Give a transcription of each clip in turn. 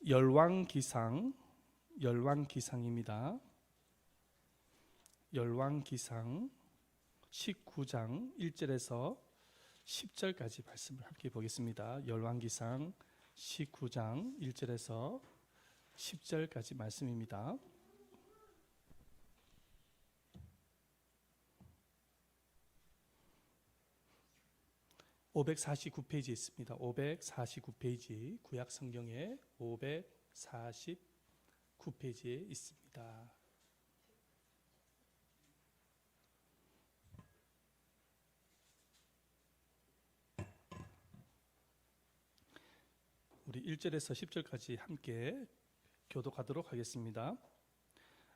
열왕기상입니다. 열왕기상 19장 1절에서 10절까지 말씀을 함께 보겠습니다. 열왕기상 19장 1절에서 10절까지 말씀입니다. (549페이지) 있습니다. 549페이지 구약 성경에 549페이지에 있습니다. 우리 1절에서 10절까지 함께 교독하도록 하겠습니다.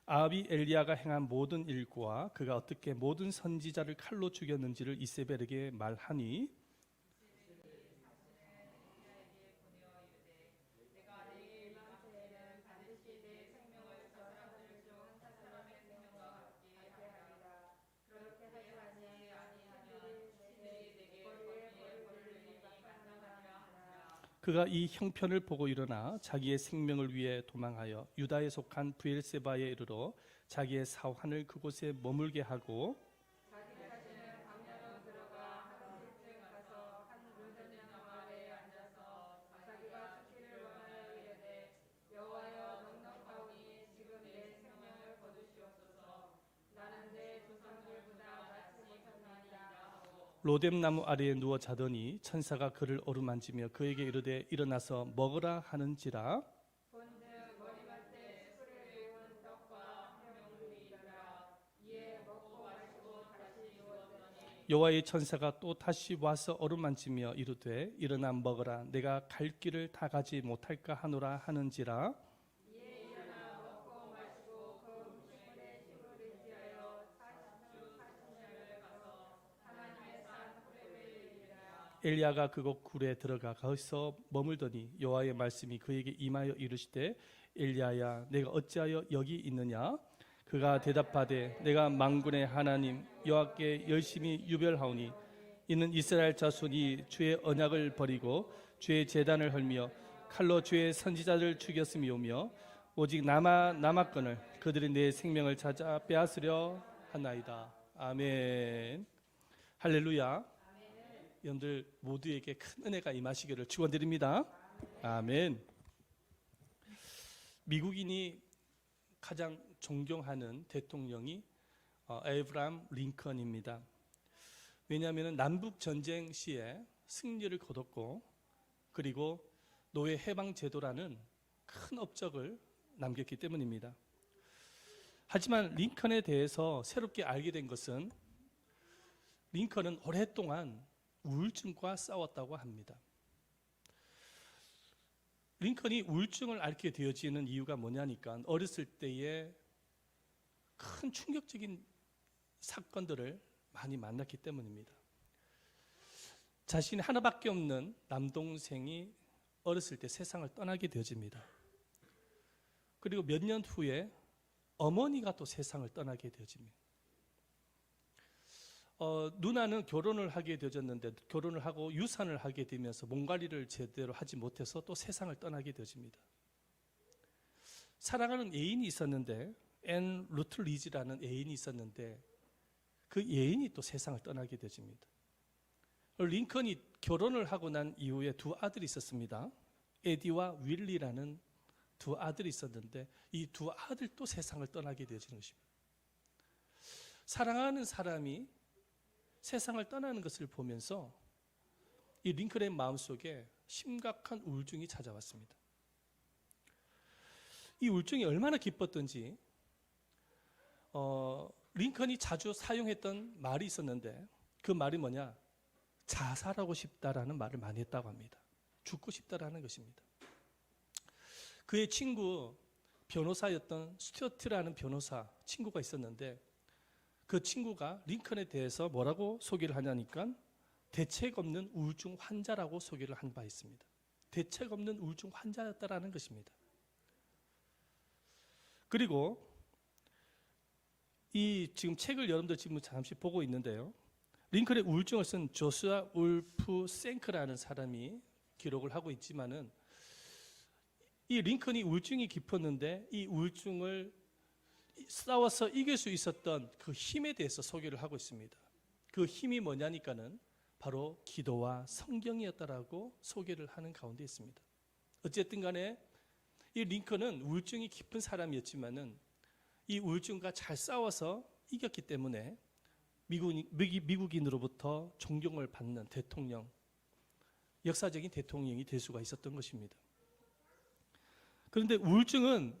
아합이 엘리야가 행한 모든 일과 그가 어떻게 모든 선지자를 칼로 죽였는지를 이세벨에게 말하니 그가 이 형편을 보고 일어나 자기의 생명을 위해 도망하여 유다에 속한 브엘세바에 이르러 자기의 사환을 그곳에 머물게 하고 로뎀나무 아래에 누워 자더니 천사가 그를 어루만지며 그에게 이르되 일어나서 먹으라 하는지라. 여호와의 천사가 또 다시 와서 어루만지며 이르되 일어나 먹으라 내가 갈 길을 다 가지 못할까 하노라 하는지라. 엘리야가 그곳 굴에 들어가 거기서 머물더니 여호와의 말씀이 그에게 임하여 이르시되 엘리야야 내가 어찌하여 여기 있느냐. 그가 대답하되 내가 만군의 하나님 여호와께 열심히 유별하오니 이는 이스라엘 자손이 주의 언약을 버리고 주의 제단을 헐며 칼로 주의 선지자를 죽였음이오며 오직 남았거늘 그들이 내 생명을 찾아 빼앗으려 하나이다. 아멘. 할렐루야. 여러분들 모두에게 큰 은혜가 임하시기를 축원드립니다. 아멘. 미국인이 가장 존경하는 대통령이 에이브라함 링컨입니다. 왜냐하면 남북 전쟁 시에 승리를 거뒀고 그리고 노예 해방 제도라는 큰 업적을 남겼기 때문입니다. 하지만 링컨에 대해서 새롭게 알게 된 것은 링컨은 오랫동안 우울증과 싸웠다고 합니다. 링컨이 우울증을 앓게 되어지는 이유가 뭐냐니까 어렸을 때에 큰 충격적인 사건들을 많이 만났기 때문입니다. 자신이 하나밖에 없는 남동생이 어렸을 때 세상을 떠나게 되어집니다. 그리고 몇 년 후에 어머니가 또 세상을 떠나게 되어집니다. 누나는 결혼을 하게 되어졌는데 결혼을 하고 유산을 하게 되면서 몸관리를 제대로 하지 못해서 또 세상을 떠나게 되어집니다. 사랑하는 애인이 있었는데 앤 루틀리지라는 애인이 있었는데 그 애인이 또 세상을 떠나게 되어집니다. 링컨이 결혼을 하고 난 이후에 두 아들이 있었습니다. 에디와 윌리라는 두 아들이 있었는데 이 두 아들도 세상을 떠나게 되어지는 것입니다. 사랑하는 사람이 세상을 떠나는 것을 보면서 이 링컨의 마음속에 심각한 우울증이 찾아왔습니다. 이 우울증이 얼마나 기뻤던지 링컨이 자주 사용했던 말이 있었는데 그 말이 뭐냐? 자살하고 싶다라는 말을 많이 했다고 합니다. 죽고 싶다라는 것입니다. 그의 친구 변호사였던 스튜어트라는 변호사 친구가 있었는데 그 친구가 링컨에 대해서 뭐라고 소개를 하냐니까 대책 없는 우울증 환자라고 소개를 한 바 있습니다. 대책 없는 우울증 환자였다라는 것입니다. 그리고 이 지금 책을 여러분들 지금 잠시 보고 있는데요. 링컨의 우울증을 쓴 조슈아 울프 생크라는 사람이 기록을 하고 있지만은 이 링컨이 우울증이 깊었는데 이 우울증을 싸워서 이길 수 있었던 그 힘에 대해서 소개를 하고 있습니다. 그 힘이 뭐냐니까는 바로 기도와 성경이었다라고 소개를 하는 가운데 있습니다. 어쨌든 간에 이 링컨은 우울증이 깊은 사람이었지만은 이 우울증과 잘 싸워서 이겼기 때문에 미국인으로부터 존경을 받는 대통령, 역사적인 대통령이 될 수가 있었던 것입니다. 그런데 우울증은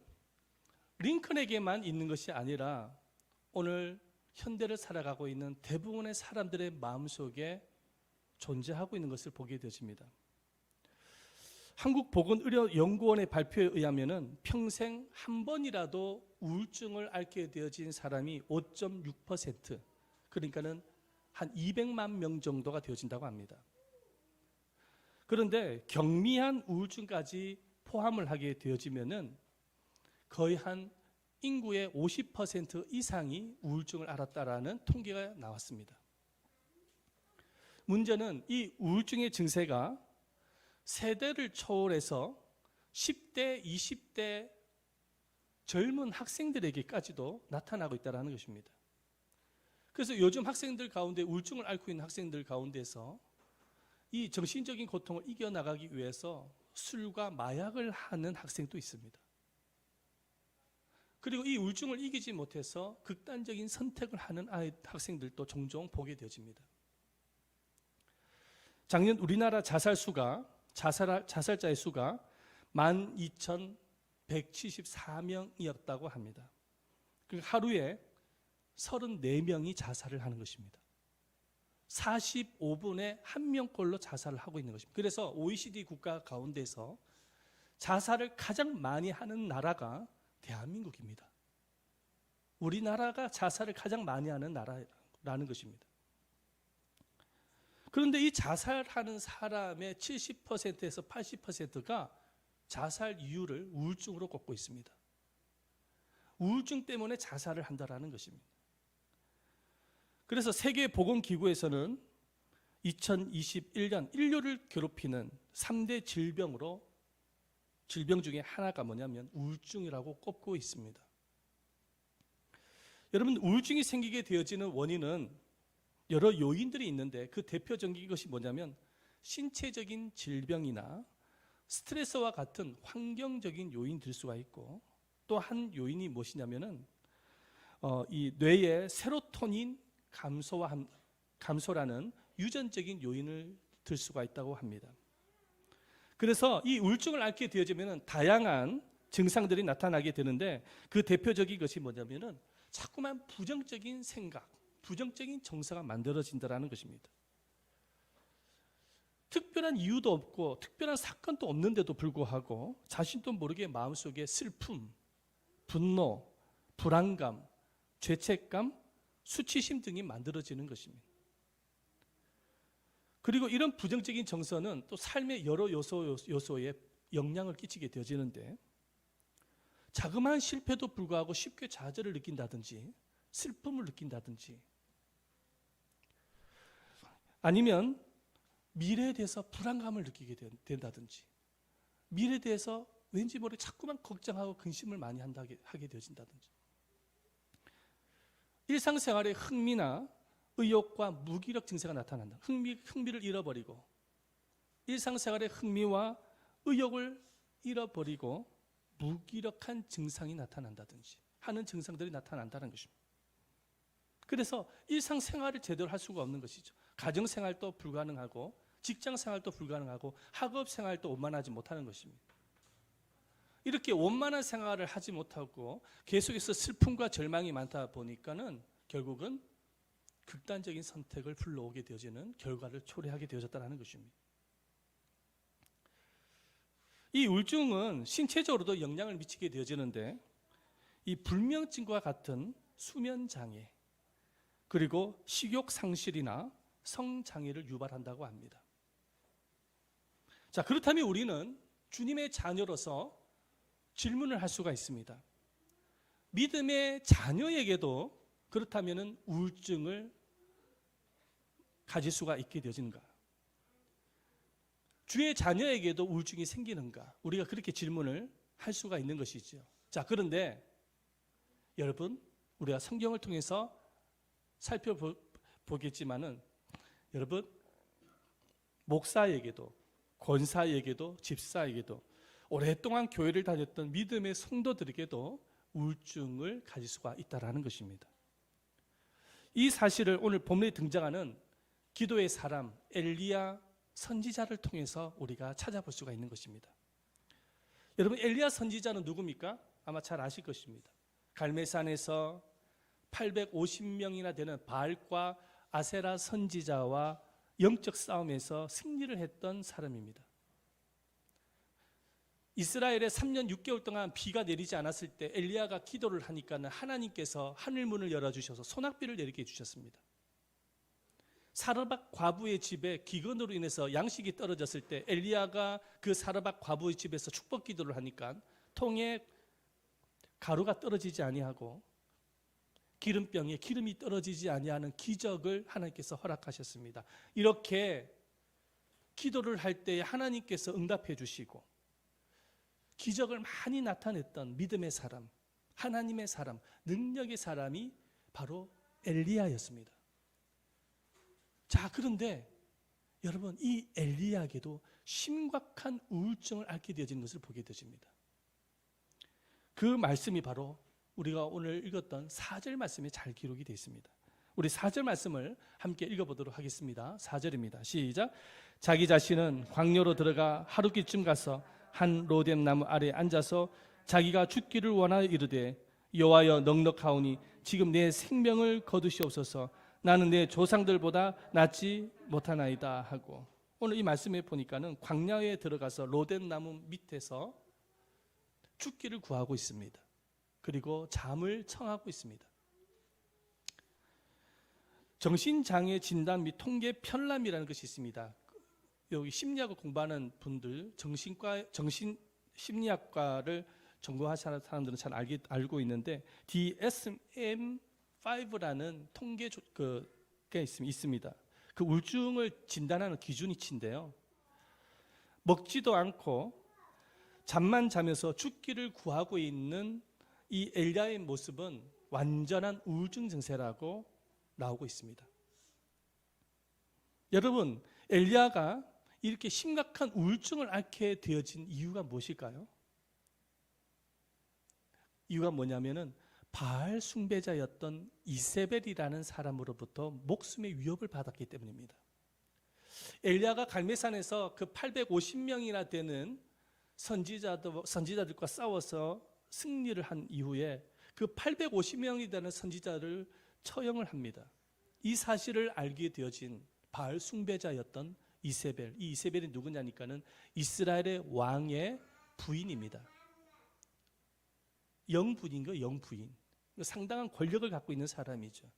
링컨에게만 있는 것이 아니라 오늘 현대를 살아가고 있는 대부분의 사람들의 마음속에 존재하고 있는 것을 보게 되어집니다. 한국보건의료연구원의 발표에 의하면 평생 한 번이라도 우울증을 앓게 되어진 사람이 5.6%, 그러니까는 한 200만 명 정도가 되어진다고 합니다. 그런데 경미한 우울증까지 포함을 하게 되어지면은 거의 한 인구의 50% 이상이 우울증을 앓았다라는 통계가 나왔습니다. 문제는 이 우울증의 증세가 세대를 초월해서 10대, 20대 젊은 학생들에게까지도 나타나고 있다는 것입니다. 그래서 요즘 학생들 가운데 우울증을 앓고 있는 학생들 가운데서 이 정신적인 고통을 이겨나가기 위해서 술과 마약을 하는 학생도 있습니다. 그리고 이 우울증을 이기지 못해서 극단적인 선택을 하는 학생들도 종종 보게 되어집니다. 작년 우리나라 자살자의 수가 12,174명이었다고 합니다. 하루에 34명이 자살을 하는 것입니다. 45분에 1명꼴로 자살을 하고 있는 것입니다. 그래서 OECD 국가 가운데서 자살을 가장 많이 하는 나라가 대한민국입니다. 우리나라가 자살을 가장 많이 하는 나라라는 것입니다. 그런데 이 자살하는 사람의 70%에서 80%가 자살 이유를 우울증으로 꼽고 있습니다. 우울증 때문에 자살을 한다라는 것입니다. 그래서 세계보건기구에서는 2021년 인류를 괴롭히는 3대 질병 중에 하나가 뭐냐면 우울증이라고 꼽고 있습니다. 여러분, 우울증이 생기게 되어지는 원인은 여러 요인들이 있는데 그 대표적인 것이 뭐냐면 신체적인 질병이나 스트레스와 같은 환경적인 요인일 수가 있고, 또 한 요인이 무엇이냐면은 이 뇌의 세로토닌 감소라는 유전적인 요인을 들 수가 있다고 합니다. 그래서 이 우울증을 앓게 되어지면 다양한 증상들이 나타나게 되는데 그 대표적인 것이 뭐냐면은 자꾸만 부정적인 생각, 부정적인 정서가 만들어진다는 것입니다. 특별한 이유도 없고 특별한 사건도 없는데도 불구하고 자신도 모르게 마음속에 슬픔, 분노, 불안감, 죄책감, 수치심 등이 만들어지는 것입니다. 그리고 이런 부정적인 정서는 또 삶의 여러 요소에 영향을 끼치게 되어지는데, 자그마한 실패도 불구하고 쉽게 좌절을 느낀다든지 슬픔을 느낀다든지, 아니면 미래에 대해서 불안감을 느끼게 된다든지, 미래에 대해서 왠지 모르게 자꾸만 걱정하고 근심을 많이 하게 되어진다든지, 일상생활에 흥미나 의욕과 무기력 증세가 나타난다. 흥미를 잃어버리고 일상생활의 흥미와 의욕을 잃어버리고 무기력한 증상이 나타난다든지 하는 증상들이 나타난다는 것입니다. 그래서 일상생활을 제대로 할 수가 없는 것이죠. 가정생활도 불가능하고 직장생활도 불가능하고 학업생활도 원만하지 못하는 것입니다. 이렇게 원만한 생활을 하지 못하고 계속해서 슬픔과 절망이 많다 보니까는 결국은 극단적인 선택을 불러오게 되어지는 결과를 초래하게 되어졌다는 것입니다. 이 우울증은 신체적으로도 영향을 미치게 되어지는데, 이 불면증과 같은 수면장애, 그리고 식욕상실이나 성장애를 유발한다고 합니다. 자, 그렇다면 우리는 주님의 자녀로서 질문을 할 수가 있습니다. 믿음의 자녀에게도 그렇다면 우울증을 가질 수가 있게 되어지는가? 주의 자녀에게도 우울증이 생기는가? 우리가 그렇게 질문을 할 수가 있는 것이죠. 자, 그런데 여러분, 우리가 성경을 통해서 살펴보겠지만은 여러분, 목사에게도 권사에게도 집사에게도 오랫동안 교회를 다녔던 믿음의 성도들에게도 우울증을 가질 수가 있다라는 것입니다. 이 사실을 오늘 본문에 등장하는 기도의 사람 엘리야 선지자를 통해서 우리가 찾아볼 수가 있는 것입니다. 여러분, 엘리야 선지자는 누굽니까? 아마 잘 아실 것입니다. 갈멜산에서 850명이나 되는 바알과 아세라 선지자와 영적 싸움에서 승리를 했던 사람입니다. 이스라엘에 3년 6개월 동안 비가 내리지 않았을 때 엘리야가 기도를 하니까는 하나님께서 하늘문을 열어주셔서 소낙비를 내리게 해주셨습니다. 사르밧 과부의 집에 기근으로 인해서 양식이 떨어졌을 때 엘리야가 그 사르밧 과부의 집에서 축복 기도를 하니까 통에 가루가 떨어지지 아니하고 기름병에 기름이 떨어지지 아니하는 기적을 하나님께서 허락하셨습니다. 이렇게 기도를 할 때 하나님께서 응답해 주시고 기적을 많이 나타냈던 믿음의 사람, 하나님의 사람, 능력의 사람이 바로 엘리야였습니다. 자, 그런데 여러분, 이 엘리야에게도 심각한 우울증을 앓게 되어진 것을 보게 되십니다. 그 말씀이 바로 우리가 오늘 읽었던 4절 말씀에 잘 기록이 되어 있습니다. 우리 4절 말씀을 함께 읽어보도록 하겠습니다. 4절입니다. 시작. 자기 자신은 광야로 들어가 하루길쯤 가서 한 로뎀 나무 아래에 앉아서 자기가 죽기를 원하여 이르되 여호와여 넉넉하오니 지금 내 생명을 거두시옵소서. 나는 내 조상들보다 낫지 못하나이다 하고, 오늘 이 말씀에 보니까는 광야에 들어가서 로뎀 나무 밑에서 죽기를 구하고 있습니다. 그리고 잠을 청하고 있습니다. 정신장애 진단 및 통계 편람이라는 것이 있습니다. 여기 심리학을 공부하는 분들, 심리학과를 전공하는 사람들은 잘 알고 있는데 DSM-5라는 통계가 있습니다. 그 우울증을 진단하는 기준치인데요. 먹지도 않고 잠만 자면서 죽기를 구하고 있는 이 엘리야의 모습은 완전한 우울증 증세라고 나오고 있습니다. 여러분, 엘리야가 이렇게 심각한 우울증을 앓게 되어진 이유가 무엇일까요? 이유가 뭐냐면은 바알 숭배자였던 이세벨이라는 사람으로부터 목숨의 위협을 받았기 때문입니다. 엘리야가 갈멜산에서 그 850명이나 되는 선지자들과 싸워서 승리를 한 이후에 그 850명이 되는 선지자를 처형을 합니다. 이 사실을 알게 되어진 바알 숭배자였던 이세벨, 이 이세벨이 누구냐니까는 이스라엘의 왕의 부인입니다. 영부인 거 영부인, 상당한 권력을 갖고 있는 사람이죠.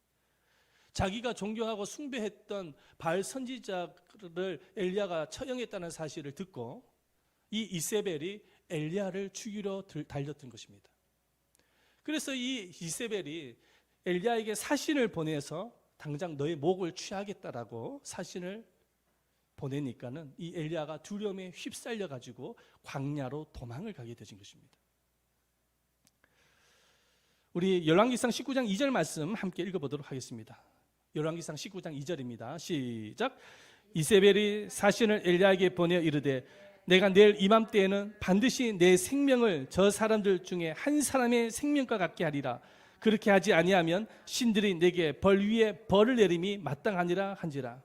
자기가 존경하고 숭배했던 바알 선지자를 엘리야가 처형했다는 사실을 듣고 이 이세벨이 엘리야를 죽이러 달렸던 것입니다. 그래서 이 이세벨이 엘리야에게 사신을 보내서 당장 너의 목을 취하겠다라고 사신을 보내니까는 이 엘리야가 두려움에 휩쓸려 가지고 광야로 도망을 가게 되신 것입니다. 우리 열왕기상 19장 2절 말씀 함께 읽어보도록 하겠습니다. 열왕기상 19장 2절입니다. 시작. 이세벨이 사신을 엘리야에게 보내어 이르되 내가 내일 이맘때에는 반드시 내 생명을 저 사람들 중에 한 사람의 생명과 같게 하리라. 그렇게 하지 아니하면 신들이 내게 벌 위에 벌을 내림이 마땅하니라 한지라.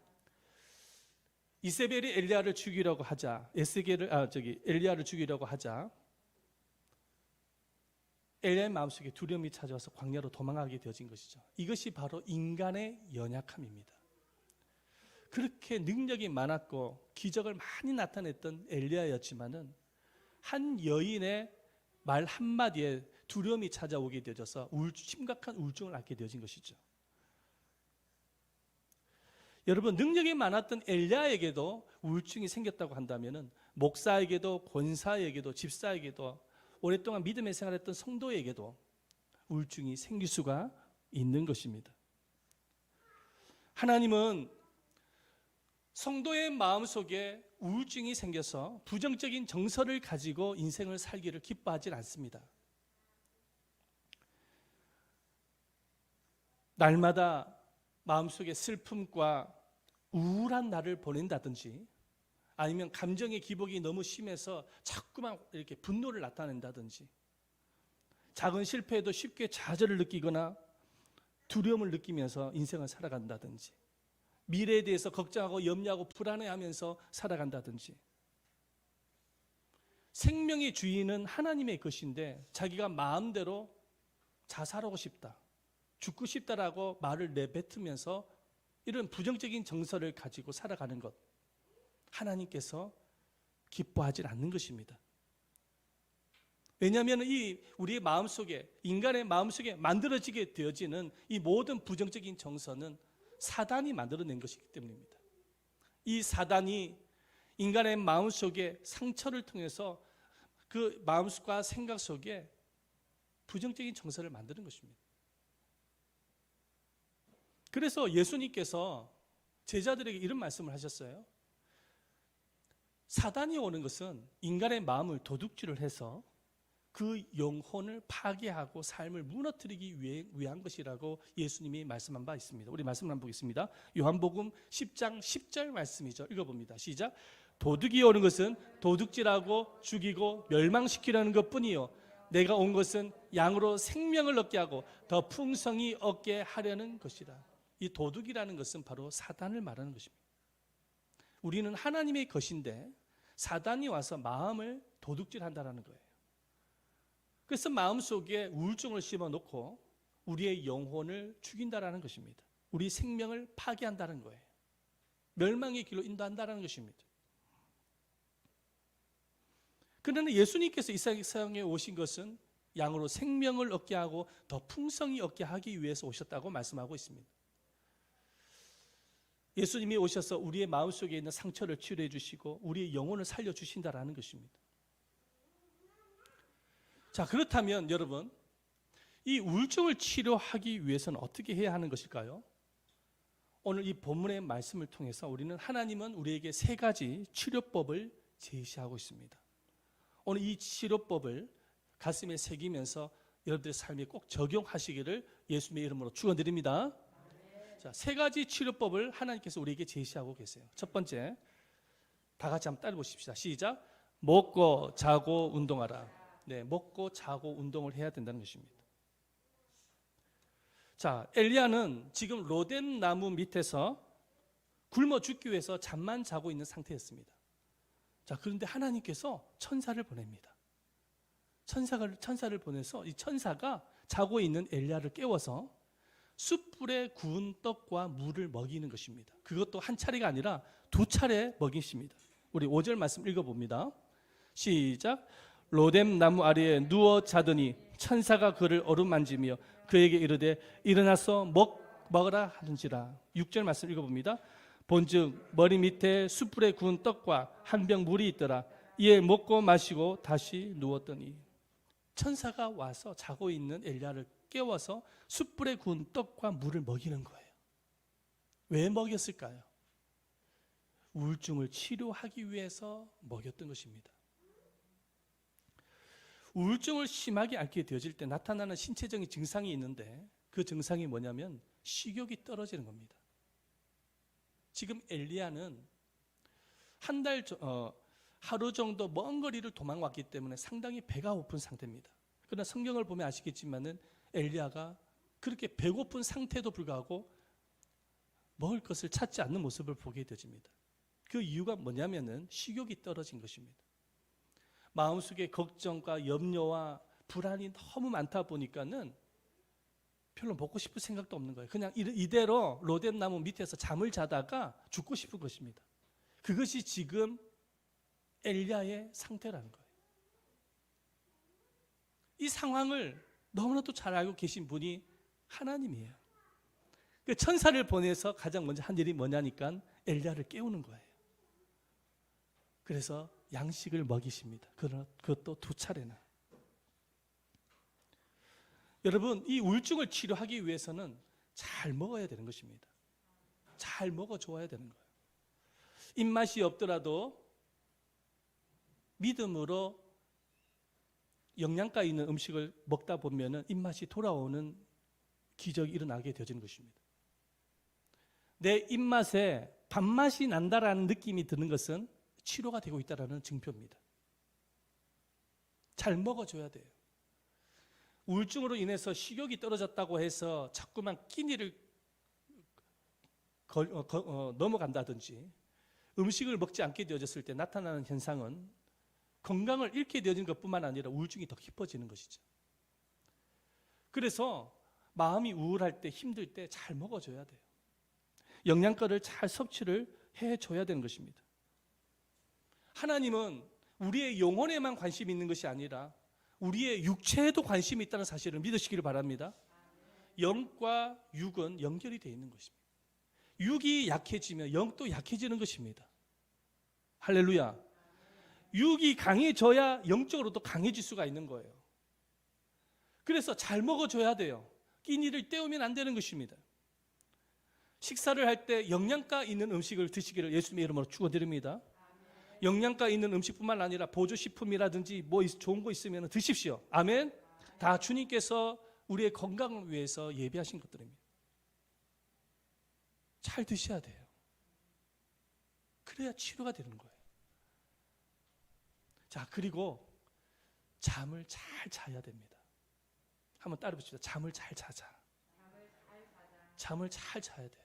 이세벨이 엘리야를 죽이려고 하자, 엘리야를 죽이려고 하자 엘리야의 마음속에 두려움이 찾아와서 광야로 도망하게 되어진 것이죠. 이것이 바로 인간의 연약함입니다. 그렇게 능력이 많았고 기적을 많이 나타냈던 엘리야였지만은 한 여인의 말 한마디에 두려움이 찾아오게 되어서 심각한 우울증을 앓게 되어진 것이죠. 여러분, 능력이 많았던 엘리야에게도 우울증이 생겼다고 한다면은 목사에게도 권사에게도 집사에게도 오랫동안 믿음의 생활했던 성도에게도 우울증이 생길 수가 있는 것입니다. 하나님은 성도의 마음속에 우울증이 생겨서 부정적인 정서를 가지고 인생을 살기를 기뻐하지 않습니다. 날마다 마음속에 슬픔과 우울한 날을 보낸다든지, 아니면 감정의 기복이 너무 심해서 자꾸만 이렇게 분노를 나타낸다든지, 작은 실패에도 쉽게 좌절을 느끼거나 두려움을 느끼면서 인생을 살아간다든지, 미래에 대해서 걱정하고 염려하고 불안해하면서 살아간다든지, 생명의 주인은 하나님의 것인데 자기가 마음대로 자살하고 싶다, 죽고 싶다라고 말을 내뱉으면서 이런 부정적인 정서를 가지고 살아가는 것, 하나님께서 기뻐하지 않는 것입니다. 왜냐하면 이 우리의 마음속에, 인간의 마음속에 만들어지게 되어지는 이 모든 부정적인 정서는 사단이 만들어낸 것이기 때문입니다. 이 사단이 인간의 마음속에 상처를 통해서 그 마음과 생각 속에 부정적인 정서를 만드는 것입니다. 그래서 예수님께서 제자들에게 이런 말씀을 하셨어요. 사단이 오는 것은 인간의 마음을 도둑질을 해서 그 영혼을 파괴하고 삶을 무너뜨리기 위한 것이라고 예수님이 말씀한 바 있습니다. 우리 말씀을 한번 보겠습니다. 요한복음 10장 10절 말씀이죠. 읽어봅니다. 시작. 도둑이 오는 것은 도둑질하고 죽이고 멸망시키려는 것뿐이요, 내가 온 것은 양으로 생명을 얻게 하고 더 풍성히 얻게 하려는 것이라. 이 도둑이라는 것은 바로 사단을 말하는 것입니다. 우리는 하나님의 것인데 사단이 와서 마음을 도둑질한다는 거예요. 그래서 마음속에 우울증을 심어놓고 우리의 영혼을 죽인다는 것입니다. 우리 생명을 파괴한다는 거예요. 멸망의 길로 인도한다는 것입니다. 그러나 예수님께서 이 세상에 오신 것은 양으로 생명을 얻게 하고 더 풍성히 얻게 하기 위해서 오셨다고 말씀하고 있습니다. 예수님이 오셔서 우리의 마음속에 있는 상처를 치료해 주시고 우리의 영혼을 살려주신다는 것입니다. 자, 그렇다면 여러분, 이 우울증을 치료하기 위해서는 어떻게 해야 하는 것일까요? 오늘 이 본문의 말씀을 통해서 우리는, 하나님은 우리에게 세 가지 치료법을 제시하고 있습니다. 오늘 이 치료법을 가슴에 새기면서 여러분들의 삶에 꼭 적용하시기를 예수님의 이름으로 축원드립니다. 자, 세 가지 치료법을 하나님께서 우리에게 제시하고 계세요. 첫 번째, 다 같이 한번 따라 보십시다. 시작. 먹고 자고 운동하라. 네, 먹고 자고 운동을 해야 된다는 것입니다. 자, 엘리야는 지금 로뎀 나무 밑에서 굶어 죽기 위해서 잠만 자고 있는 상태였습니다. 자, 그런데 하나님께서 천사를 보냅니다. 천사를 보내서 이 천사가 자고 있는 엘리야를 깨워서 숯불에 구운 떡과 물을 먹이는 것입니다. 그것도 한 차례가 아니라 두 차례 먹이십니다. 우리 5절 말씀 읽어봅니다. 시작. 로뎀 나무 아래에 누워 자더니 천사가 그를 어루만지며 그에게 이르되 일어나서 먹으라 하는지라. 6절 말씀 읽어봅니다. 본즉 머리 밑에 숯불에 구운 떡과 한 병 물이 있더라. 이에 먹고 마시고 다시 누웠더니, 천사가 와서 자고 있는 엘리야를 깨워서 숯불에 구운 떡과 물을 먹이는 거예요. 왜 먹였을까요? 우울증을 치료하기 위해서 먹였던 것입니다. 우울증을 심하게 앓게 되어질 때 나타나는 신체적인 증상이 있는데, 그 증상이 뭐냐면 식욕이 떨어지는 겁니다. 지금 엘리야는 하루 정도 먼 거리를 도망왔기 때문에 상당히 배가 고픈 상태입니다. 그러나 성경을 보면 아시겠지만은 엘리야가 그렇게 배고픈 상태도 불구하고 먹을 것을 찾지 않는 모습을 보게 되어집니다. 그 이유가 뭐냐면은 식욕이 떨어진 것입니다. 마음속에 걱정과 염려와 불안이 너무 많다 보니까는 별로 먹고 싶을 생각도 없는 거예요. 그냥 이대로 로뎀 나무 밑에서 잠을 자다가 죽고 싶은 것입니다. 그것이 지금 엘리야의 상태라는 거예요. 이 상황을 너무나도 잘 알고 계신 분이 하나님이에요. 그 천사를 보내서 가장 먼저 한 일이 뭐냐니까 엘리야를 깨우는 거예요. 그래서 양식을 먹이십니다. 그것도 두 차례나. 여러분, 이 우울증을 치료하기 위해서는 잘 먹어야 되는 것입니다. 잘 먹어줘야 되는 거예요. 입맛이 없더라도 믿음으로 영양가 있는 음식을 먹다 보면 입맛이 돌아오는 기적이 일어나게 되어지는 것입니다. 내 입맛에 밥맛이 난다라는 느낌이 드는 것은 치료가 되고 있다는 증표입니다. 잘 먹어줘야 돼요. 우울증으로 인해서 식욕이 떨어졌다고 해서 자꾸만 끼니를 넘어간다든지 음식을 먹지 않게 되어졌을 때 나타나는 현상은 건강을 잃게 되어지는 것뿐만 아니라 우울증이 더 깊어지는 것이죠. 그래서 마음이 우울할 때, 힘들 때 잘 먹어줘야 돼요. 영양가를 잘 섭취를 해줘야 되는 것입니다. 하나님은 우리의 영혼에만 관심이 있는 것이 아니라 우리의 육체에도 관심이 있다는 사실을 믿으시기를 바랍니다. 영과 육은 연결이 되어 있는 것입니다. 육이 약해지면 영도 약해지는 것입니다. 할렐루야. 육이 강해져야 영적으로도 강해질 수가 있는 거예요. 그래서 잘 먹어줘야 돼요. 끼니를 때우면 안 되는 것입니다. 식사를 할 때 영양가 있는 음식을 드시기를 예수님의 이름으로 축원드립니다. 영양가 있는 음식뿐만 아니라 보조식품이라든지 뭐 좋은 거 있으면 드십시오. 아멘. 다 주님께서 우리의 건강을 위해서 예비하신 것들입니다. 잘 드셔야 돼요. 그래야 치료가 되는 거예요. 자, 그리고 잠을 잘 자야 됩니다. 한번 따라 봅시다. 잠을 잘 자자. 잠을 잘 자야 돼요.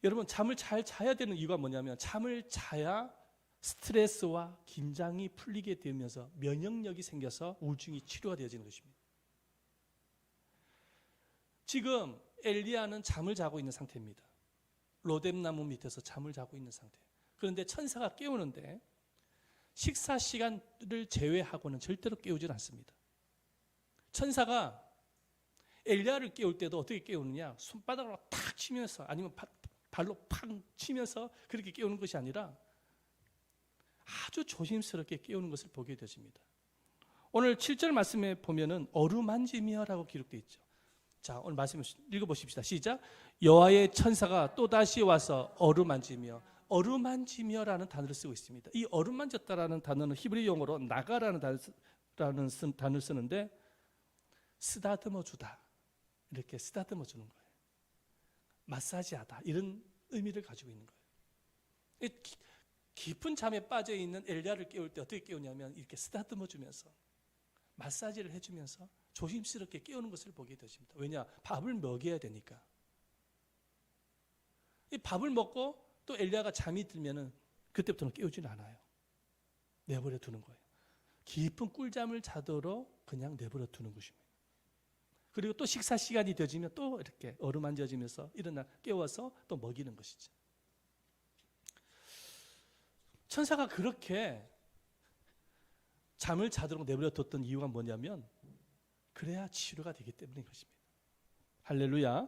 여러분, 잠을 잘 자야 되는 이유가 뭐냐면 잠을 자야 스트레스와 긴장이 풀리게 되면서 면역력이 생겨서 우울증이 치료가 되어지는 것입니다. 지금 엘리야는 잠을 자고 있는 상태입니다. 로뎀나무 밑에서 잠을 자고 있는 상태예요. 그런데 천사가 깨우는데 식사 시간을 제외하고는 절대로 깨우질 않습니다. 천사가 엘리야를 깨울 때도 어떻게 깨우느냐, 손바닥으로 탁 치면서 아니면 발로 팡 치면서 그렇게 깨우는 것이 아니라 아주 조심스럽게 깨우는 것을 보게 되십니다. 오늘 7절 말씀에 보면은 어루만지며라고 기록되어 있죠. 자, 오늘 말씀 읽어보십시다. 시작. 여호와의 천사가 또다시 와서 어루만지며. 어루만지며라는 단어를 쓰고 있습니다. 이 어루만졌다라는 단어는 히브리 용어로 나가라는 단어를 쓰는데 쓰다듬어 주다, 이렇게 쓰다듬어 주는 거예요. 마사지하다, 이런 의미를 가지고 있는 거예요. 깊은 잠에 빠져 있는 엘리야를 깨울 때 어떻게 깨우냐면 이렇게 쓰다듬어 주면서 마사지를 해주면서 조심스럽게 깨우는 것을 보게 되십니다. 왜냐? 밥을 먹여야 되니까. 이 밥을 먹고 또 엘리야가 잠이 들면은 그때부터는 깨우지는 않아요. 내버려 두는 거예요. 깊은 꿀잠을 자도록 그냥 내버려 두는 것입니다. 그리고 또 식사 시간이 되어지면 또 이렇게 어루만져지면서 일어나 깨워서 또 먹이는 것이죠. 천사가 그렇게 잠을 자도록 내버려 뒀던 이유가 뭐냐면 그래야 치료가 되기 때문인 것입니다. 할렐루야.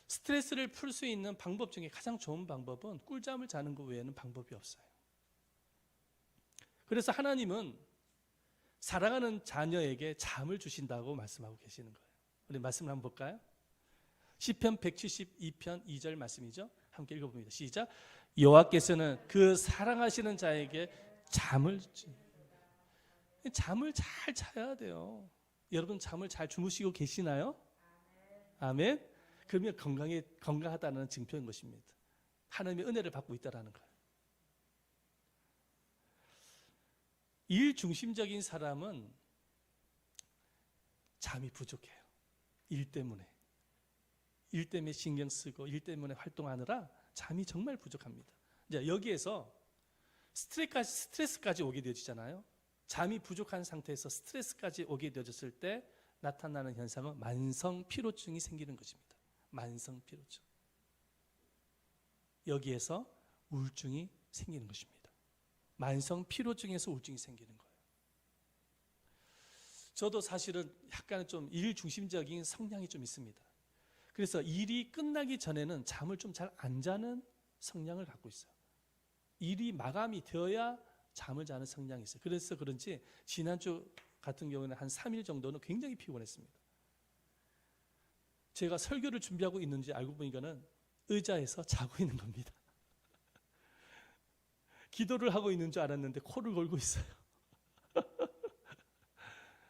스트레스를 풀 수 있는 방법 중에 가장 좋은 방법은 꿀잠을 자는 것 외에는 방법이 없어요. 그래서 하나님은 사랑하는 자녀에게 잠을 주신다고 말씀하고 계시는 거예요. 우리 말씀을 한번 볼까요? 시편 172편 2절 말씀이죠. 함께 읽어봅니다. 시작. 여호와께서는 그 사랑하시는 자에게 잠을 잘 자야 돼요. 여러분 잠을 잘 주무시고 계시나요? 아멘. 그러면 건강하다는 증표인 것입니다. 하나님의 은혜를 받고 있다는 거예요. 일 중심적인 사람은 잠이 부족해요. 일 때문에 신경 쓰고 일 때문에 활동하느라 잠이 정말 부족합니다. 이제 여기에서 스트레스까지 오게 되어지잖아요. 잠이 부족한 상태에서 스트레스까지 오게 되어졌을 때 나타나는 현상은 만성 피로증이 생기는 것입니다. 만성 피로증. 여기에서 우울증이 생기는 것입니다. 만성 피로증에서 우울증이 생기는 거예요. 저도 사실은 약간 좀 일 중심적인 성향이 좀 있습니다. 그래서 일이 끝나기 전에는 잠을 좀 잘 안 자는 성향을 갖고 있어요. 일이 마감이 되어야 잠을 자는 성향이 있어요. 그래서 그런지 지난주 같은 경우는 한 3일 정도는 굉장히 피곤했습니다. 제가 설교를 준비하고 있는지 알고 보니까는 의자에서 자고 있는 겁니다. 기도를 하고 있는 줄 알았는데 코를 골고 있어요.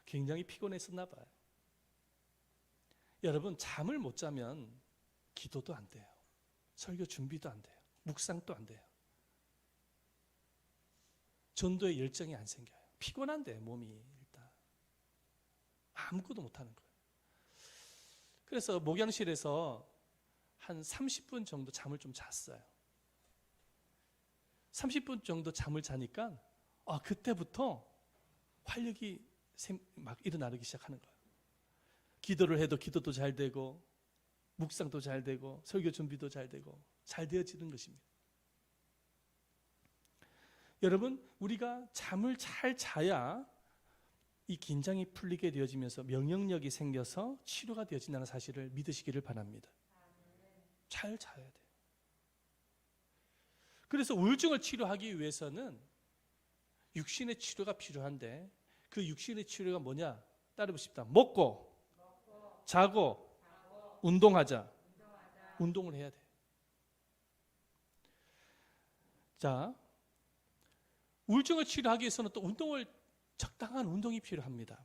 굉장히 피곤했었나 봐요. 여러분, 잠을 못 자면 기도도 안 돼요. 설교 준비도 안 돼요. 묵상도 안 돼요. 전도에 열정이 안 생겨요. 피곤한데 몸이 일단 아무것도 못하는 거예요. 그래서 목양실에서 한 30분 정도 잠을 좀 잤어요. 30분 정도 잠을 자니까 그때부터 활력이 막 일어나기 시작하는 거예요. 기도를 해도 기도도 잘 되고 묵상도 잘 되고 설교 준비도 잘 되고 잘 되어지는 것입니다. 여러분, 우리가 잠을 잘 자야 이 긴장이 풀리게 되어지면서 명령력이 생겨서 치료가 되어진다는 사실을 믿으시기를 바랍니다. 잘 자야 돼요. 그래서 우울증을 치료하기 위해서는 육신의 치료가 필요한데 그 육신의 치료가 뭐냐? 따라해보십시다. 먹고 자고 운동하자. 운동을 해야 돼요. 자, 우울증을 치료하기 위해서는 또 적당한 운동이 필요합니다.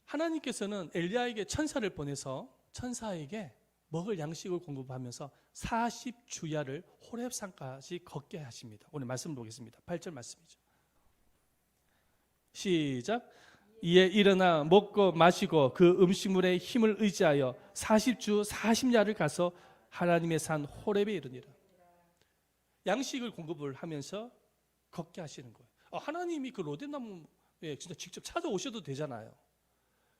하나님께서는 엘리야에게 천사를 보내서 천사에게 먹을 양식을 공급하면서 40주야를 호렙산까지 걷게 하십니다. 오늘 말씀 보겠습니다. 8절 말씀이죠. 시작. 이에 일어나 먹고 마시고 그 음식물의 힘을 의지하여 40주 40야를 가서 하나님의 산 호렙에 이르니라. 양식을 공급을 하면서 걷게 하시는 거예요. 하나님이 그 로뎀나무에 진짜 직접 찾아오셔도 되잖아요.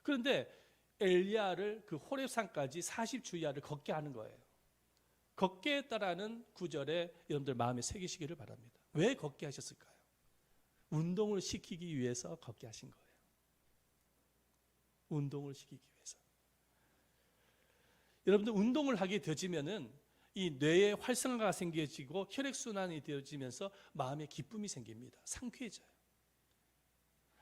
그런데 엘리야를 그 호렙산까지 40주야를 걷게 하는 거예요. 걷게 했다라는 구절에 여러분들 마음에 새기시기를 바랍니다. 왜 걷게 하셨을까요? 운동을 시키기 위해서 걷게 하신 거예요. 운동을 시키기 위해서. 여러분들 운동을 하게 되어지면은 이 뇌의 활성화가 생겨지고 혈액순환이 되어지면서 마음에 기쁨이 생깁니다. 상쾌해져요.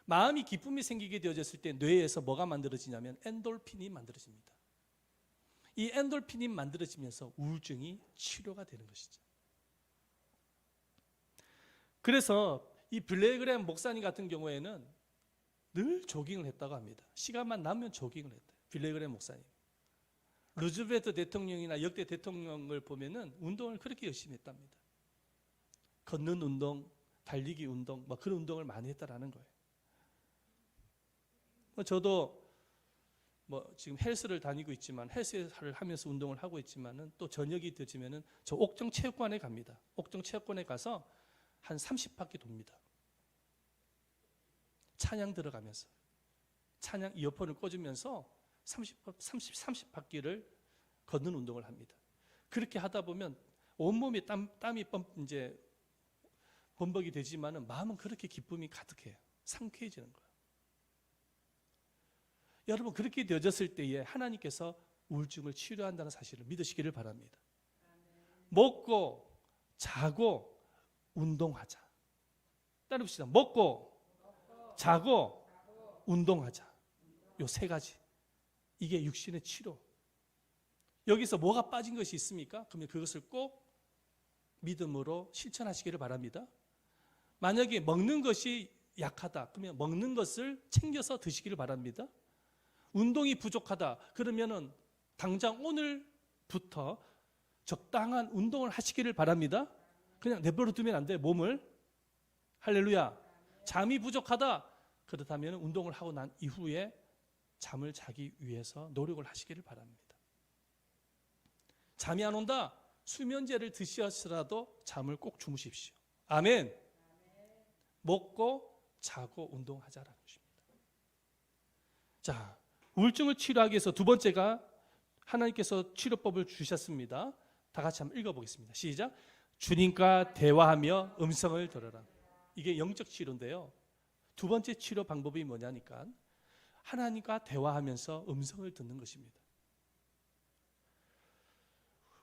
마음이 기쁨이 생기게 되어졌을 때 뇌에서 뭐가 만들어지냐면 엔돌핀이 만들어집니다. 이 엔돌핀이 만들어지면서 우울증이 치료가 되는 것이죠. 그래서 이 빌레그램 목사님 같은 경우에는 늘 조깅을 했다고 합니다. 시간만 나면 조깅을 했대요. 빌레그램 목사님. 루즈벨트 대통령이나 역대 대통령을 보면은 운동을 그렇게 열심히 했답니다. 걷는 운동, 달리기 운동, 그런 운동을 많이 했다라는 거예요. 저도 지금 헬스를 다니고 있지만 헬스를 하면서 운동을 하고 있지만은 또 저녁이 되지면은 저 옥정 체육관에 갑니다. 옥정 체육관에 가서 한 30바퀴 돕니다. 찬양 들어가면서 찬양 이어폰을 꽂으면서 30바퀴를 걷는 운동을 합니다. 그렇게 하다 보면 온몸에 땀이 이제 범벅이 되지만은 마음은 그렇게 기쁨이 가득해요. 상쾌해지는 거예요. 여러분, 그렇게 되어졌을 때에 하나님께서 우울증을 치료한다는 사실을 믿으시기를 바랍니다. 먹고 자고 운동하자. 따라합시다. 먹고 자고 운동하자. 요 세 가지. 이게 육신의 치료. 여기서 뭐가 빠진 것이 있습니까? 그러면 그것을 꼭 믿음으로 실천하시기를 바랍니다. 만약에 먹는 것이 약하다. 그러면 먹는 것을 챙겨서 드시기를 바랍니다. 운동이 부족하다. 그러면은 당장 오늘부터 적당한 운동을 하시기를 바랍니다. 그냥 내버려 두면 안 돼요. 몸을. 할렐루야. 잠이 부족하다. 그렇다면 운동을 하고 난 이후에 잠을 자기 위해서 노력을 하시기를 바랍니다. 잠이 안 온다. 수면제를 드셔서라도 잠을 꼭 주무십시오. 아멘. 먹고 자고 운동하자라는 것입니다. 자, 우울증을 치료하기 위해서 두 번째가 하나님께서 치료법을 주셨습니다. 다 같이 한번 읽어보겠습니다. 시작. 주님과 대화하며 음성을 들어라. 이게 영적 치료인데요. 두 번째 치료 방법이 뭐냐니까 하나님과 대화하면서 음성을 듣는 것입니다.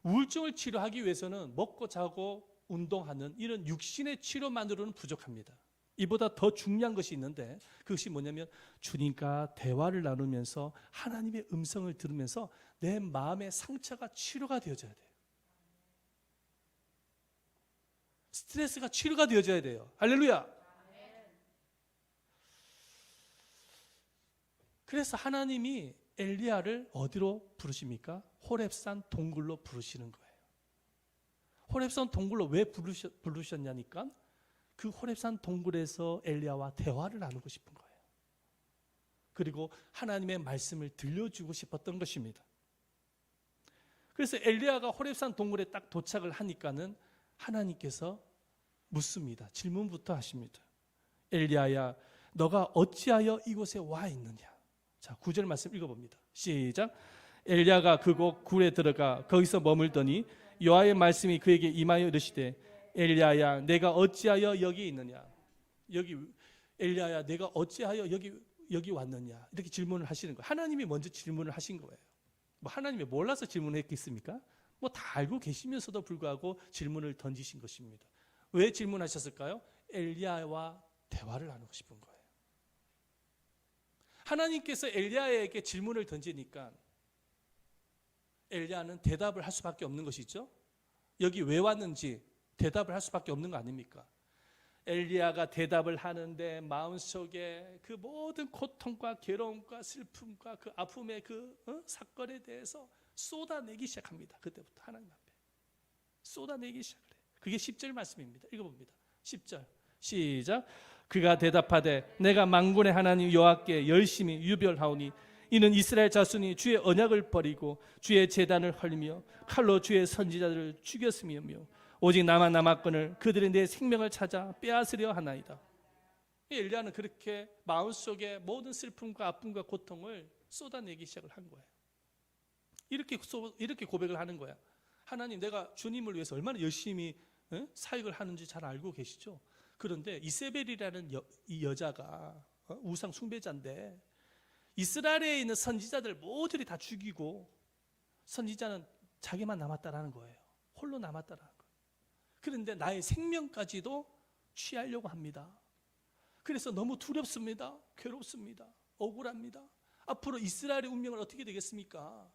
우울증을 치료하기 위해서는 먹고 자고 운동하는 이런 육신의 치료만으로는 부족합니다. 이보다 더 중요한 것이 있는데 그것이 뭐냐면 주님과 대화를 나누면서 하나님의 음성을 들으면서 내 마음의 상처가 치료가 되어져야 돼요. 스트레스가 치료가 되어져야 돼요. 할렐루야. 그래서 하나님이 엘리야를 어디로 부르십니까? 호렙산 동굴로 부르시는 거예요. 호렙산 동굴로 왜 부르셨냐니까 그 호렙산 동굴에서 엘리야와 대화를 나누고 싶은 거예요. 그리고 하나님의 말씀을 들려주고 싶었던 것입니다. 그래서 엘리야가 호렙산 동굴에 딱 도착을 하니까는 하나님께서 묻습니다. 질문부터 하십니다. 엘리야야, 너가 어찌하여 이곳에 와 있느냐? 자, 9절 말씀 읽어봅니다. 시작. 엘리야가 그곳 굴에 들어가 거기서 머물더니 여호와의 말씀이 그에게 임하여 이르시되 엘리야야, 내가 어찌하여 여기 있느냐? 여기 엘리야야, 내가 어찌하여 여기 왔느냐? 이렇게 질문을 하시는 거예요. 하나님이 먼저 질문을 하신 거예요. 뭐 하나님이 몰라서 질문했겠습니까? 뭐 다 알고 계시면서도 불구하고 질문을 던지신 것입니다. 왜 질문하셨을까요? 엘리야와 대화를 나누고 싶은 거예요. 하나님께서 엘리야에게 질문을 던지니까 엘리야는 대답을 할 수밖에 없는 것이죠. 여기 왜 왔는지 대답을 할 수밖에 없는 거 아닙니까? 엘리야가 대답을 하는데 마음속에 그 모든 고통과 괴로움과 슬픔과 그 아픔의 사건에 대해서 쏟아내기 시작합니다. 그때부터 하나님 앞에 쏟아내기 시작을 해요. 그게 10절 말씀입니다. 읽어봅니다. 10절 시작. 그가 대답하되 내가 만군의 하나님 여호와께 열심히 유별하오니 이는 이스라엘 자손이 주의 언약을 버리고 주의 제단을 헐며 칼로 주의 선지자들을 죽였으며 오직 나만 남았거늘 그들이 내 생명을 찾아 빼앗으려 하나이다. 엘리야는 그렇게 마음속에 모든 슬픔과 아픔과 고통을 쏟아내기 시작을 한 거예요. 이렇게 고백을 하는 거야. 하나님, 내가 주님을 위해서 얼마나 열심히 사역을 하는지 잘 알고 계시죠? 그런데 이세벨이라는 이 여자가 우상 숭배자인데 이스라엘에 있는 선지자들 모두를 다 죽이고 선지자는 자기만 남았다라는 거예요. 홀로 남았다라는 거예요. 그런데 나의 생명까지도 취하려고 합니다. 그래서 너무 두렵습니다. 괴롭습니다. 억울합니다. 앞으로 이스라엘의 운명은 어떻게 되겠습니까?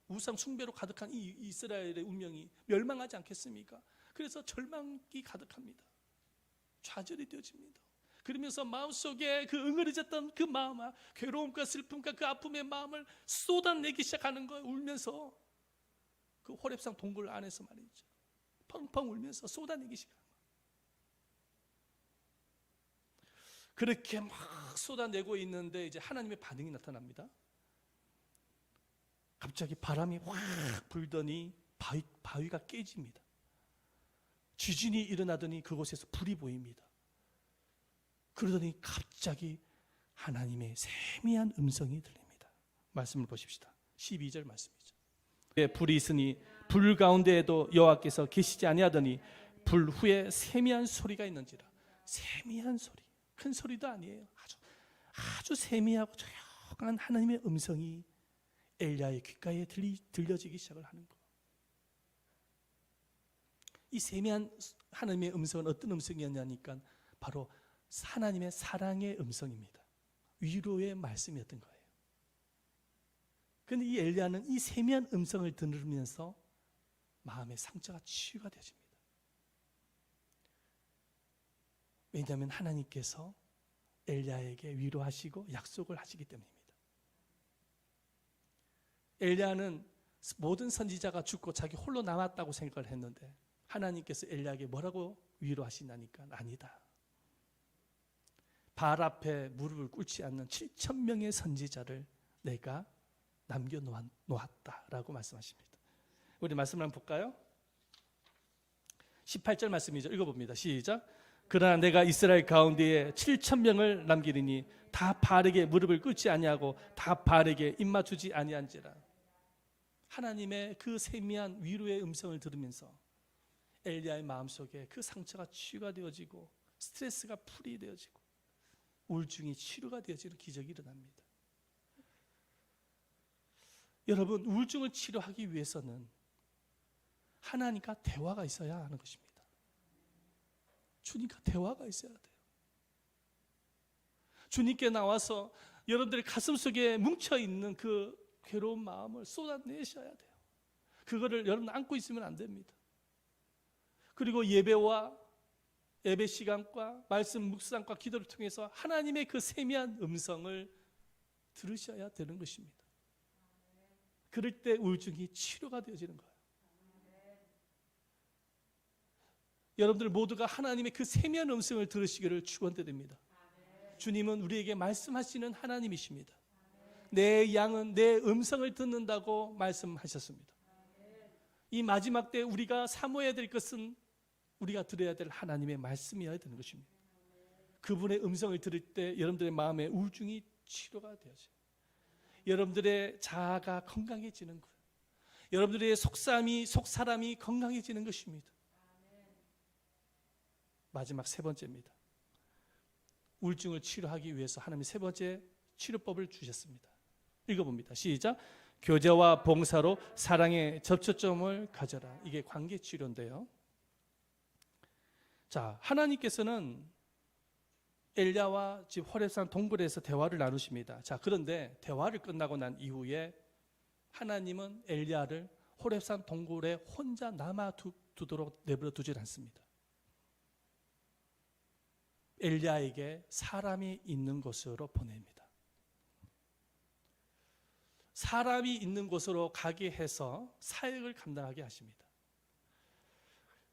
우상 숭배로 가득한 이 이스라엘의 운명이 멸망하지 않겠습니까? 그래서 절망이 가득합니다. 좌절이 되어집니다. 그러면서 마음속에 그 응어리졌던 그 마음과 괴로움과 슬픔과 그 아픔의 마음을 쏟아내기 시작하는 거예요. 울면서 그 호렙산 동굴 안에서 말이죠. 펑펑 울면서 쏟아내기 시작하는 거예요. 그렇게 막 쏟아내고 있는데 이제 하나님의 반응이 나타납니다. 갑자기 바람이 확 불더니 바위가 깨집니다. 지진이 일어나더니 그곳에서 불이 보입니다. 그러더니 갑자기 하나님의 세미한 음성이 들립니다. 말씀을 보십시다. 12절 말씀이죠. 불이 있으니 불 가운데에도 여호와께서 계시지 아니하더니 불 후에 세미한 소리가 있는지라. 세미한 소리, 큰 소리도 아니에요. 아주 세미하고 조용한 하나님의 음성이 엘리야의 귓가에 들려지기 시작을 하는 거. 이 세미한 하나님의 음성은 어떤 음성이었냐니까 바로 하나님의 사랑의 음성입니다. 위로의 말씀이었던 거예요. 그런데 이 엘리야는 이 세미한 음성을 들으면서 마음의 상처가 치유가 되어집니다. 왜냐하면 하나님께서 엘리야에게 위로하시고 약속을 하시기 때문입니다. 엘리야는 모든 선지자가 죽고 자기 홀로 남았다고 생각을 했는데 하나님께서 엘리야에게 뭐라고 위로하시냐니까 아니다. 바알 앞에 무릎을 꿇지 않는 7,000명의 선지자를 내가 남겨놓았다라고 말씀하십니다. 우리 말씀을 한번 볼까요? 18절 말씀이죠. 읽어봅니다. 시작. 그러나 내가 이스라엘 가운데에 7,000명을 남기리니 다 바알에게 무릎을 꿇지 아니하고 다 바알에게 입맞추지 아니한지라. 하나님의 그 세미한 위로의 음성을 들으면서 엘리야의 마음속에 그 상처가 치유가 되어지고 스트레스가 풀이 되어지고 우울증이 치료가 되어지는 기적이 일어납니다. 여러분, 우울증을 치료하기 위해서는 하나님과 대화가 있어야 하는 것입니다. 주님과 대화가 있어야 돼요. 주님께 나와서 여러분들의 가슴 속에 뭉쳐있는 그 괴로운 마음을 쏟아내셔야 돼요. 그거를 여러분 안고 있으면 안 됩니다. 그리고 예배 시간과 말씀 묵상과 기도를 통해서 하나님의 그 세미한 음성을 들으셔야 되는 것입니다. 그럴 때 우울증이 치료가 되어지는 거예요. 여러분들 모두가 하나님의 그 세미한 음성을 들으시기를 축원드립니다. 주님은 우리에게 말씀하시는 하나님이십니다. 내 양은 내 음성을 듣는다고 말씀하셨습니다. 이 마지막 때 우리가 사모해야 될 것은 우리가 들어야 될 하나님의 말씀이어야 되는 것입니다. 그분의 음성을 들을 때 여러분들의 마음의 우울증이 치료가 되어져요. 여러분들의 자아가 건강해지는 거예요. 여러분들의 속사람이 건강해지는 것입니다. 마지막 세 번째입니다. 우울증을 치료하기 위해서 하나님이 세 번째 치료법을 주셨습니다. 읽어봅니다. 시작. 교제와 봉사로 사랑의 접촉점을 가져라. 이게 관계 치료인데요. 자, 하나님께서는 엘리야와 집 호렙산 동굴에서 대화를 나누십니다. 자, 그런데 대화를 끝나고 난 이후에 하나님은 엘리야를 호렙산 동굴에 혼자 남아두도록 내버려 두질 않습니다. 엘리야에게 사람이 있는 곳으로 보냅니다. 사람이 있는 곳으로 가게 해서 사역을 감당하게 하십니다.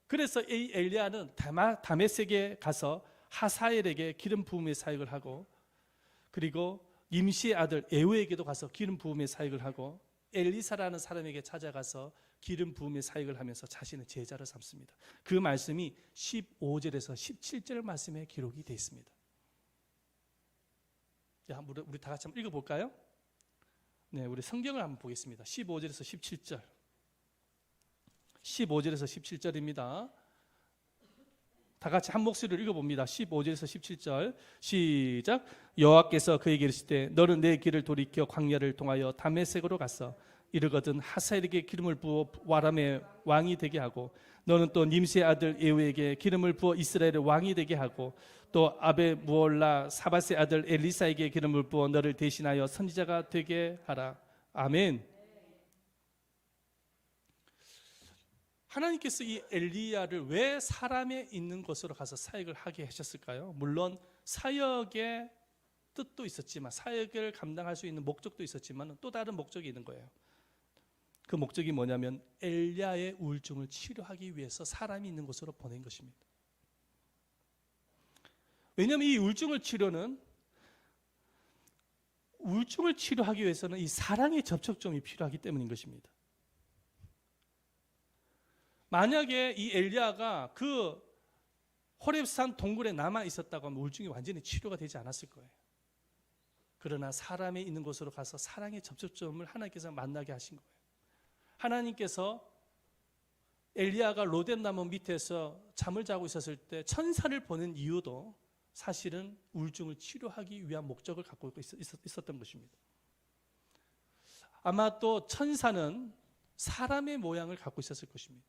그래서 이 엘리야는 다메섹에 가서 하사엘에게 기름 부음의 사역을 하고, 그리고 임시의 아들 에후에게도 가서 기름 부음의 사역을 하고, 엘리사라는 사람에게 찾아가서 기름 부음의 사역을 하면서 자신의 제자를 삼습니다. 그 말씀이 15절에서 17절 말씀에 기록이 되어 있습니다. 자, 우리 다 같이 한번 읽어볼까요? 네, 우리 성경을 한번 보겠습니다. 15절에서 17절. 15절에서 17절입니다. 다 같이 한 목소리로 읽어봅니다. 15절에서 17절 시작. 여호와께서 그에게 이르시되 너는 내 길을 돌이켜 광야를 통하여 다메섹으로 갔어. 이르거든 하사엘에게 기름을 부어 와람의 왕이 되게 하고, 너는 또 님시의 아들 에후에게 기름을 부어 이스라엘의 왕이 되게 하고, 또 아베무올라 사밧의 아들 엘리사에게 기름을 부어 너를 대신하여 선지자가 되게 하라. 아멘. 하나님께서 이 엘리야를 왜 사람의 있는 곳으로 가서 사역을 하게 하셨을까요? 물론 사역의 뜻도 있었지만, 사역을 감당할 수 있는 목적도 있었지만 또 다른 목적이 있는 거예요. 그 목적이 뭐냐면 엘리야의 우울증을 치료하기 위해서 사람이 있는 곳으로 보낸 것입니다. 왜냐하면 이 우울증을 치료하기 위해서는 이 사랑의 접촉점이 필요하기 때문인 것입니다. 만약에 이 엘리야가 그 호렙산 동굴에 남아 있었다고 하면 우울증이 완전히 치료가 되지 않았을 거예요. 그러나 사람이 있는 곳으로 가서 사랑의 접촉점을 하나님께서 만나게 하신 거예요. 하나님께서 엘리야가 로뎀나무 밑에서 잠을 자고 있었을 때 천사를 보낸 이유도 사실은 우울증을 치료하기 위한 목적을 갖고 있었던 것입니다. 아마 또 천사는 사람의 모양을 갖고 있었을 것입니다.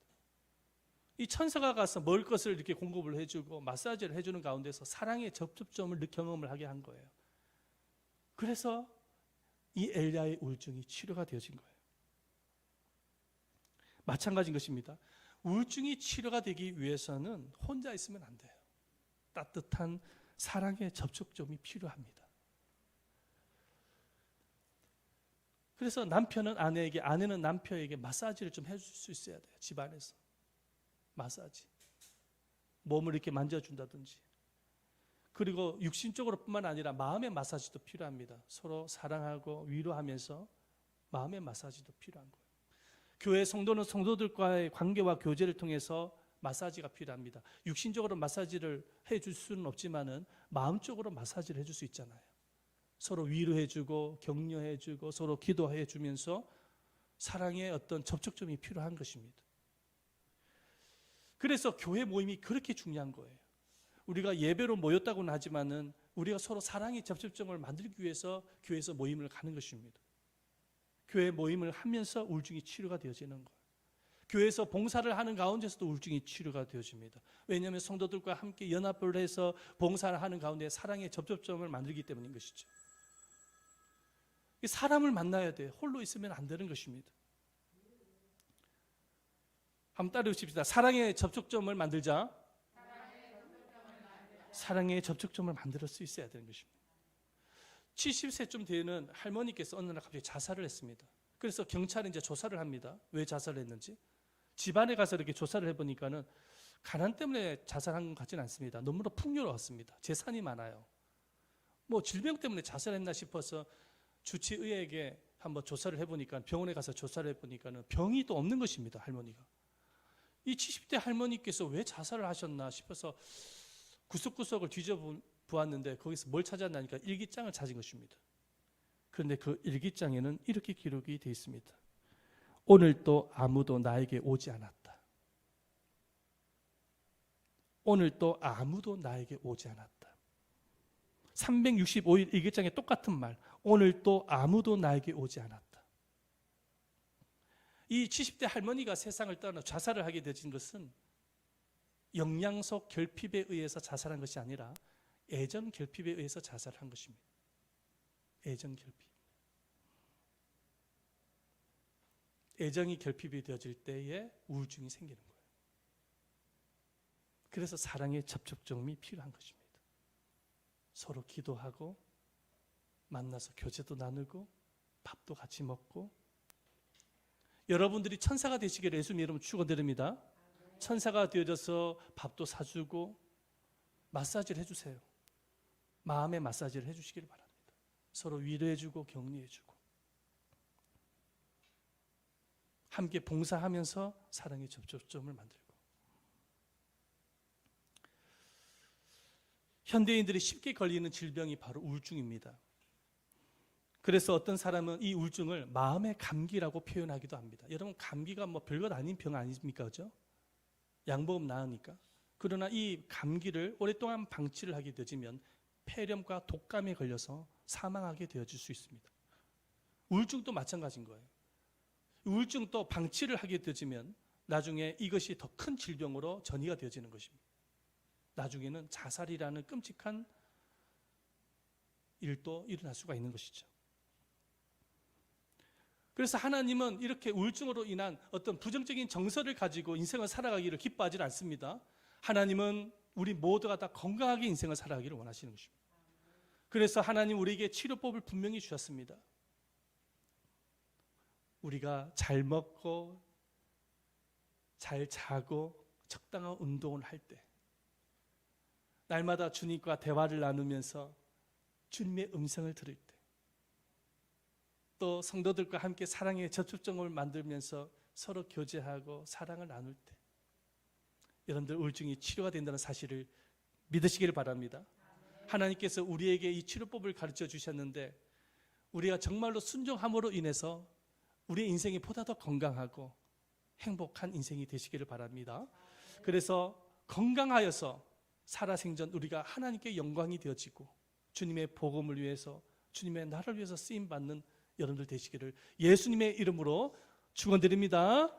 이 천사가 가서 먹을 것을 이렇게 공급을 해주고 마사지를 해주는 가운데서 사랑의 접촉점을 경험을 하게 한 거예요. 그래서 이 엘리야의 우울증이 치료가 되어진 거예요. 마찬가지인 것입니다. 우울증이 치료가 되기 위해서는 혼자 있으면 안 돼요. 따뜻한 사랑의 접촉점이 필요합니다. 그래서 남편은 아내에게, 아내는 남편에게 마사지를 좀 해줄 수 있어야 돼요. 집안에서 마사지, 몸을 이렇게 만져준다든지. 그리고 육신적으로 뿐만 아니라 마음의 마사지도 필요합니다. 서로 사랑하고 위로하면서 마음의 마사지도 필요한 거예요. 교회 성도는 성도들과의 관계와 교제를 통해서 마사지가 필요합니다. 육신적으로 마사지를 해줄 수는 없지만은 마음적으로 마사지를 해줄 수 있잖아요. 서로 위로해주고 격려해주고 서로 기도해주면서 사랑의 어떤 접촉점이 필요한 것입니다. 그래서 교회 모임이 그렇게 중요한 거예요. 우리가 예배로 모였다고는 하지만은 우리가 서로 사랑의 접촉점을 만들기 위해서 교회에서 모임을 가는 것입니다. 교회 모임을 하면서 우울증이 치료가 되어지는 거예요. 교회에서 봉사를 하는 가운데서도 우울증이 치료가 되어집니다. 왜냐하면 성도들과 함께 연합을 해서 봉사를 하는 가운데 사랑의 접촉점을 만들기 때문인 것이죠. 사람을 만나야 돼. 홀로 있으면 안 되는 것입니다. 한번 따라해 주십시다. 사랑의 접촉점을 만들자. 사랑의 접촉점을 만들 수 있어야 되는 것입니다. 70세쯤 되는 할머니께서 어느 날 갑자기 자살을 했습니다. 그래서 경찰이 이제 조사를 합니다. 왜 자살을 했는지. 집안에 가서 이렇게 조사를 해보니까는 가난 때문에 자살한 것 같지는 않습니다. 너무나 풍요로웠습니다. 재산이 많아요. 뭐 질병 때문에 자살했나 싶어서 주치의에게 한번 조사를 해보니까, 병원에 가서 조사를 해보니까는 병이 또 없는 것입니다. 할머니가. 이 70대 할머니께서 왜 자살을 하셨나 싶어서 구석구석을 뒤져보았는데 거기서 뭘 찾았나니까 일기장을 찾은 것입니다. 그런데 그 일기장에는 이렇게 기록이 되어 있습니다. 오늘도 아무도 나에게 오지 않았다. 오늘도 아무도 나에게 오지 않았다. 365일 일기장에 똑같은 말. 오늘도 아무도 나에게 오지 않았다. 이 70대 할머니가 세상을 떠나 자살을 하게 되진 것은 영양소 결핍에 의해서 자살한 것이 아니라 애정 결핍에 의해서 자살한 것입니다. 애정 결핍. 애정이 결핍이 되어질 때에 우울증이 생기는 거예요. 그래서 사랑의 접촉점이 필요한 것입니다. 서로 기도하고 만나서 교제도 나누고 밥도 같이 먹고. 여러분들이 천사가 되시기를 예수님 이름으로 축원드립니다. 천사가 되어져서 밥도 사주고 마사지를 해주세요. 마음의 마사지를 해주시기를 바랍니다. 서로 위로해주고 격려해주고 함께 봉사하면서 사랑의 접촉점을 만들고. 현대인들이 쉽게 걸리는 질병이 바로 우울증입니다. 그래서 어떤 사람은 이 우울증을 마음의 감기라고 표현하기도 합니다. 여러분, 감기가 뭐 별것 아닌 병 아닙니까? 그죠? 약 먹으면 나으니까. 그러나 이 감기를 오랫동안 방치를 하게 되면 폐렴과 독감에 걸려서 사망하게 되어질 수 있습니다. 우울증도 마찬가지인 거예요. 우울증도 방치를 하게 되면 나중에 이것이 더 큰 질병으로 전이가 되어지는 것입니다. 나중에는 자살이라는 끔찍한 일도 일어날 수가 있는 것이죠. 그래서 하나님은 이렇게 우울증으로 인한 어떤 부정적인 정서를 가지고 인생을 살아가기를 기뻐하지 않습니다. 하나님은 우리 모두가 다 건강하게 인생을 살아가기를 원하시는 것입니다. 그래서 하나님 우리에게 치료법을 분명히 주셨습니다. 우리가 잘 먹고 잘 자고 적당한 운동을 할 때, 날마다 주님과 대화를 나누면서 주님의 음성을 들을 때, 또 성도들과 함께 사랑의 접촉점을 만들면서 서로 교제하고 사랑을 나눌 때, 여러분들 우울증이 치료가 된다는 사실을 믿으시기를 바랍니다. 하나님께서 우리에게 이 치료법을 가르쳐 주셨는데 우리가 정말로 순종함으로 인해서 우리의 인생이 보다 더 건강하고 행복한 인생이 되시기를 바랍니다. 그래서 건강하여서 살아생전 우리가 하나님께 영광이 되어지고 주님의 복음을 위해서, 주님의 나라를 위해서 쓰임받는 여러분들 되시기를 예수님의 이름으로 축원드립니다.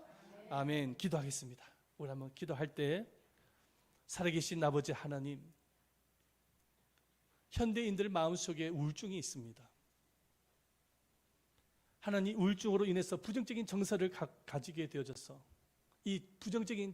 아멘. 기도하겠습니다. 우리 한번 기도할 때, 살아계신 아버지 하나님, 현대인들 마음속에 우울증이 있습니다. 하나님, 우울증으로 인해서 부정적인 정서를 가지게 되어져서 이 부정적인